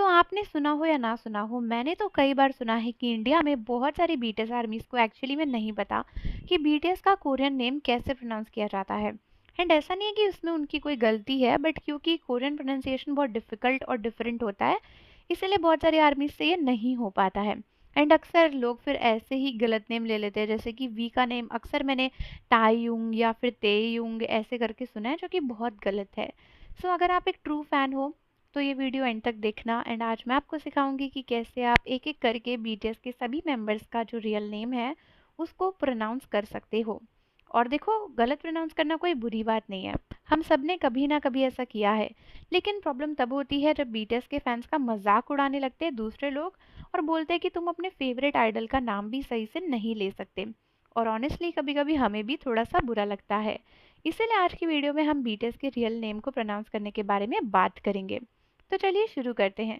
आपने सुना हो या ना सुना हो, मैंने तो कई बार सुना है कि इंडिया में बहुत सारी बीटीएस आर्मीज को एक्चुअली में नहीं पता कि बीटीएस का कोरियन नेम कैसे प्रोनाउंस किया जाता है। एंड ऐसा नहीं है कि उसमें उनकी कोई गलती है, बट क्योंकि कोरियन प्रोनाउंसिएशन बहुत डिफिकल्ट और डिफरेंट होता है, इसीलिए बहुत सारी आर्मीज से ये नहीं हो पाता है। एंड अक्सर लोग फिर ऐसे ही गलत नेम ले लेते हैं, जैसे कि वी का नेम अक्सर मैंने तायुंग या फिर तेयुंग ऐसे करके सुना है, जो कि बहुत गलत है। अगर आप एक ट्रू फैन हो तो ये वीडियो एंड तक देखना। एंड आज मैं आपको सिखाऊंगी कि कैसे आप एक एक करके बीटीएस के सभी मेंबर्स का जो रियल नेम है उसको प्रोनाउंस कर सकते हो। और देखो, गलत प्रोनाउंस करना कोई बुरी बात नहीं है, हम सब ने कभी ना कभी ऐसा किया है। लेकिन प्रॉब्लम तब होती है जब बीटीएस के फैंस का मजाक उड़ाने लगते हैं दूसरे लोग, और बोलते हैं कि तुम अपने फेवरेट आइडल का नाम भी सही से नहीं ले सकते। और ऑनेस्टली कभी कभी हमें भी थोड़ा सा बुरा लगता है। इसीलिए आज की वीडियो में हम बीटीएस के रियल नेम को प्रोनाउंस करने के बारे में बात करेंगे। तो चलिए शुरू करते हैं।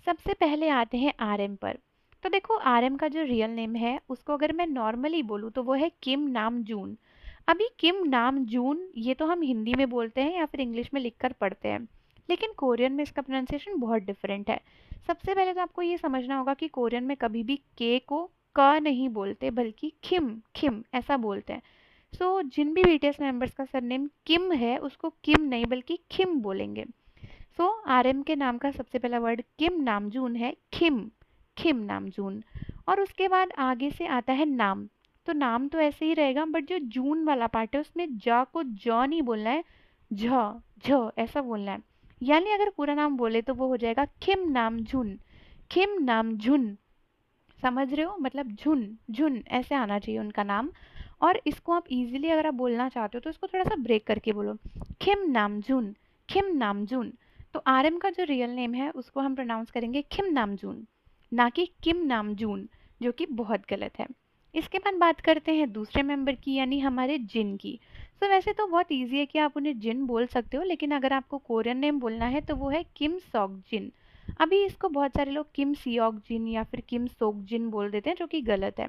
सबसे पहले आते हैं आरएम पर। तो देखो, आरएम का जो रियल नेम है उसको अगर मैं नॉर्मली बोलूँ तो वो है किम नाम जून। अभी किम नाम जून ये तो हम हिंदी में बोलते हैं या फिर इंग्लिश में लिखकर पढ़ते हैं, लेकिन कोरियन में इसका प्रोनाउंसिएशन बहुत डिफरेंट है। सबसे पहले तो आपको ये समझना होगा कि कोरियन में कभी भी के को क नहीं बोलते, बल्कि खिम खिम ऐसा बोलते हैं। जिन भी बीटीएस मेंबर्स का सरनेम किम है उसको किम नहीं बल्कि खिम बोलेंगे। आरएम के नाम का सबसे पहला वर्ड किम नामजून है, खिम खिम नामजून। और उसके बाद आगे से आता है नाम। तो नाम तो ऐसे ही रहेगा, बट जो जून वाला पार्ट है उसमें ज को ज नहीं बोलना है, झ झ ऐसा बोलना है। यानी अगर पूरा नाम बोले तो वो हो जाएगा खिम नामजुन, खिम नामजुन। समझ रहे हो, मतलब झुन झुन ऐसे आना चाहिए उनका नाम। और इसको आप इजीली अगर आप बोलना चाहते हो तो इसको थोड़ा सा ब्रेक करके बोलो, खिम नामजुन, खिम नामजुन। तो आरएम का जो रियल नेम है उसको हम प्रोनाउंस करेंगे खिम नामजून, ना कि किम नामजून, जो कि बहुत गलत है। इसके बाद बात करते हैं दूसरे मेंबर की, यानी हमारे जिन की। वैसे तो बहुत इजी है कि आप उन्हें जिन बोल सकते हो, लेकिन अगर आपको कोरियन नेम बोलना है तो वो है किम सॉक जिन। अभी इसको बहुत सारे लोग किम सियोक जिन या फिर किम सोक जिन बोल देते हैं, जो कि गलत है।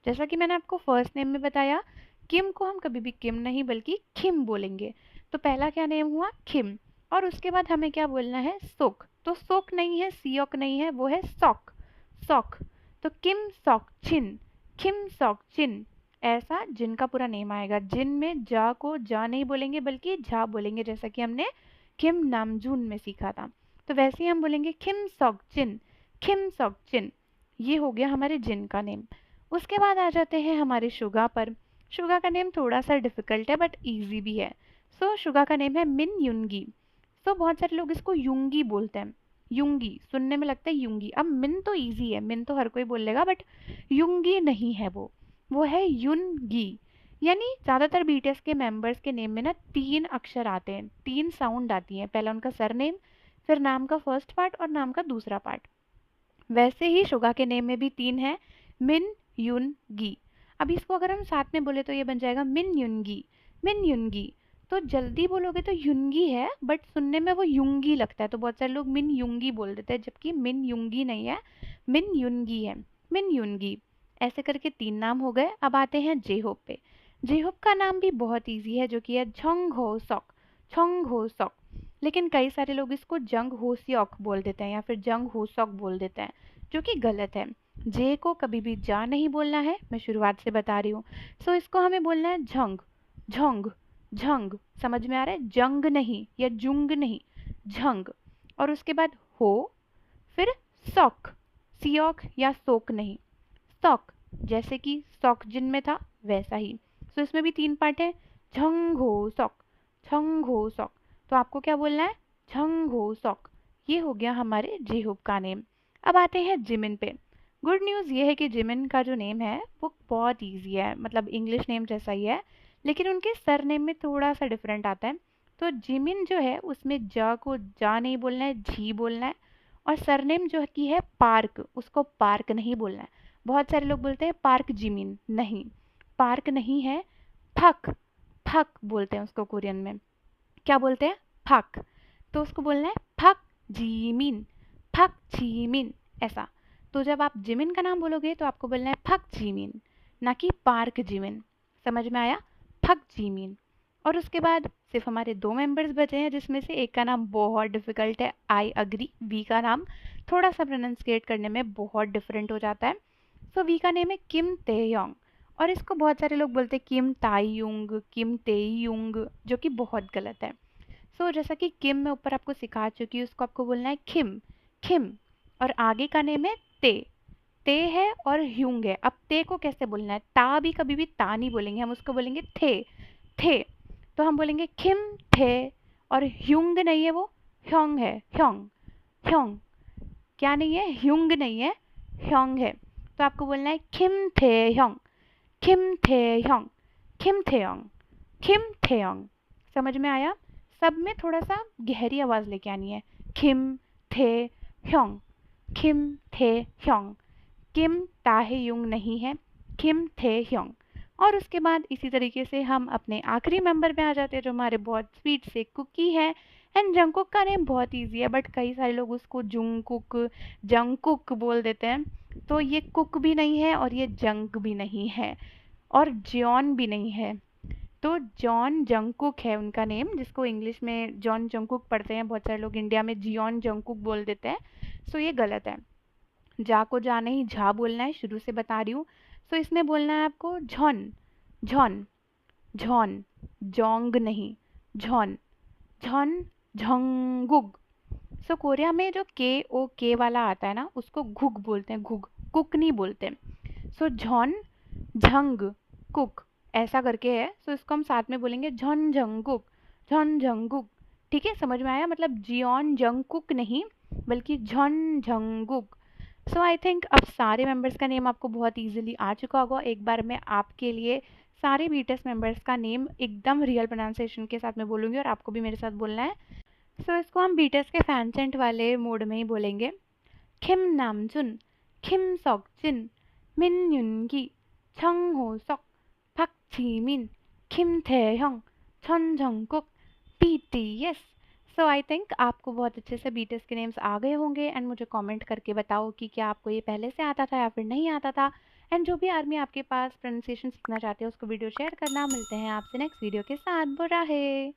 जैसा कि मैंने आपको फर्स्ट नेम में बताया, किम को हम कभी भी किम नहीं बल्कि खिम बोलेंगे। तो पहला क्या नेम हुआ, खिम। और उसके बाद हमें क्या बोलना है, सोक। तो सोक नहीं है, सियोक नहीं है, वो है सॉक, सॉक। तो किम सॉक चिन, किम सॉक चिन, ऐसा जिन का पूरा नेम आएगा। जिन में जा को जा नहीं बोलेंगे बल्कि झा बोलेंगे, जैसा कि हमने किम नामजून में सीखा था। तो वैसे ही हम बोलेंगे किम सॉक जिन, किम सॉक जिन। ये हो गया हमारे जिन का नेम। उसके बाद आ जाते हैं हमारे शुगा पर। शुगा का नेम थोड़ा सा डिफिकल्ट है बट इजी भी है। शुगा का नेम है मिन युनगी। बहुत सारे लोग इसको युंगी बोलते हैं, युंगी सुनने में लगता है युंगी। अब मिन तो इजी है, मिन तो हर कोई बोल लेगा, बट युंगी नहीं है, वो है युनगी। यानी ज्यादातर बीटीएस के मेंबर्स के नेम में ना 3 अक्षर आते हैं, 3 साउंड आती हैं। पहला उनका सरनेम, फिर नाम का फर्स्ट पार्ट और नाम का दूसरा पार्ट। वैसे ही शुगा के नेम में भी 3 है, मिन युन गी। अब इसको अगर हम साथ में बोले तो ये बन जाएगा मिन युनगी, मिन युनगी। तो जल्दी बोलोगे तो युनगी है, बट सुनने में वो युंगी लगता है, तो बहुत सारे लोग मिन युंगी बोल देते हैं, जबकि मिन युंगी नहीं है, मिन युनगी है, मिन युनगी। ऐसे करके 3 नाम हो गए। अब आते हैं जेहोप पे। जेहोप का नाम भी बहुत इजी है, जो कि है झंग हो सॉक, झंग हो सॉक। लेकिन कई सारे लोग इसको जंग हो सियोक बोल देते हैं या फिर जंग हो सॉक बोल देते हैं, जो कि गलत है। जे को कभी भी जा नहीं बोलना है, मैं शुरुआत से बता रही हूँ। इसको हमें बोलना है झंग, झंग झंग। समझ में आ रहा है, जंग नहीं या जुंग नहीं, झंग। और उसके बाद हो, फिर सॉक, सियोक या सोक नहीं, सॉक। जैसे कि सॉक जिन में था वैसा ही। इसमें भी 3 पार्ट है, झंग हो सॉक, झंग हो सॉक। तो आपको क्या बोलना है, झंग हो सॉक। ये हो गया हमारे जेहूब का नेम। अब आते हैं जिमिन पे। गुड न्यूज़ ये है कि जिमिन का जो नेम है वो बहुत इजी है, मतलब इंग्लिश नेम जैसा ही है, लेकिन उनके सर नेम में थोड़ा सा डिफरेंट आता है। तो जिमिन जो है उसमें ज को जा नहीं बोलना है, झी बोलना है। और सरनेम जो की है पार्क, उसको पार्क नहीं बोलना है। बहुत सारे लोग बोलते हैं पार्क जिमिन, नहीं, पार्क नहीं है, फक, फक बोलते हैं उसको कोरियन में। क्या बोलते हैं, फक। तो उसको बोलना है फक जीमिन, फक जीमिन, ऐसा। तो जब आप जिमिन का नाम बोलोगे तो आपको बोलना है फक जीमिन, ना कि पार्क जिमिन। समझ में आया, फक जीमिन। और उसके बाद सिर्फ हमारे 2 मेंबर्स बचे हैं, जिसमें से एक का नाम बहुत डिफ़िकल्ट है, आई एग्री। वी का नाम थोड़ा-सा प्रोनाउंसिएट करने में बहुत डिफरेंट हो जाता है। सो वी का नेम है किम ताehyung और इसको बहुत सारे लोग बोलते हैं किम ताehyung, किम taehyung, जो कि बहुत गलत है। सो जैसा कि किम मैं ऊपर आपको सिखा चुकी हूँ, उसको आपको बोलना है खिम, खिम। और आगे का नेम है ते, ते है और ह्यूंग है। अब ते को कैसे बोलना है? ता भी कभी भी ता नहीं बोलेंगे, हम उसको बोलेंगे थे। तो हम बोलेंगे खिम थे। और ह्यूंग नहीं है, वो ह्योंग है, ह्योंग, ह्योंग। क्या नहीं है? ह्यूंग नहीं है, ह्योंग है। तो आपको बोलना है खिम थे ह्योंग, खिम थे ह्योंग, खिम थे ह्योंग, खिम थे ह्योंग। समझ में आया? सब में थोड़ा सा गहरी आवाज लेके आनी है। खिम थे ह्योंग, खिम थे ह्योंग। किम ताहेयुंग नहीं है, किम थे ह्योंग। और उसके बाद इसी तरीके से हम अपने आखिरी मेंबर में आ जाते हैं, जो हमारे बहुत स्वीट से कुकी है। एंड जंगकुक का नेम बहुत इजी है, बट कई सारे लोग उसको जुंगकुक, जंगकुक बोल देते हैं। तो ये कुक भी नहीं है और ये जंग भी नहीं है और जॉन भी नहीं है। तो जॉन जंगकुक है उनका नेम, जिसको इंग्लिश में जॉन जंगकुक पढ़ते हैं। बहुत सारे लोग इंडिया में जियोन जंगकुक बोल देते हैं। सो ये गलत है। जा को जा नहीं, झा बोलना है, शुरू से बता रही हूँ। सो इसमें बोलना है आपको झॉन, झॉन, झॉन, जोंग नहीं, झॉन, झॉन, झंगुक। सो कोरिया में जो के ओ के वाला आता है ना, उसको घुग बोलते हैं, घुग, कुक नहीं बोलते। सो झॉन झंग कुक ऐसा करके है। सो इसको हम साथ में बोलेंगे झॉन झंगुक, झॉन झंगुक। ठीक है, समझ में आया? मतलब जियोन जंगकुक नहीं, बल्कि झॉन झंगुक। सो आई थिंक अब सारे मेंबर्स का नेम आपको बहुत इजीली आ चुका होगा। एक बार मैं आपके लिए सारे बीटीएस मेंबर्स का नेम एकदम रियल प्रोनाउंसिएशन के साथ में बोलूँगी और आपको भी मेरे साथ बोलना है। सो इसको हम बीटीएस के फैनसेंट वाले मोड में ही बोलेंगे। किम नामजुन, किम सकजिन, मिन युनगी, Jung Hoseok, Park Jimin, Kim taehyung, 천 Jungkook, BTS. So I think आपको बहुत अच्छे से बीटीएस के नेम्स आ गए होंगे। एंड मुझे कमेंट करके बताओ कि क्या आपको ये पहले से आता था या फिर नहीं आता था। एंड जो भी आर्मी आपके पास प्रोनाउंसिएशन सीखना चाहते हो, उसको वीडियो शेयर करना। मिलते हैं आपसे नेक्स्ट वीडियो के साथ। बुरा है।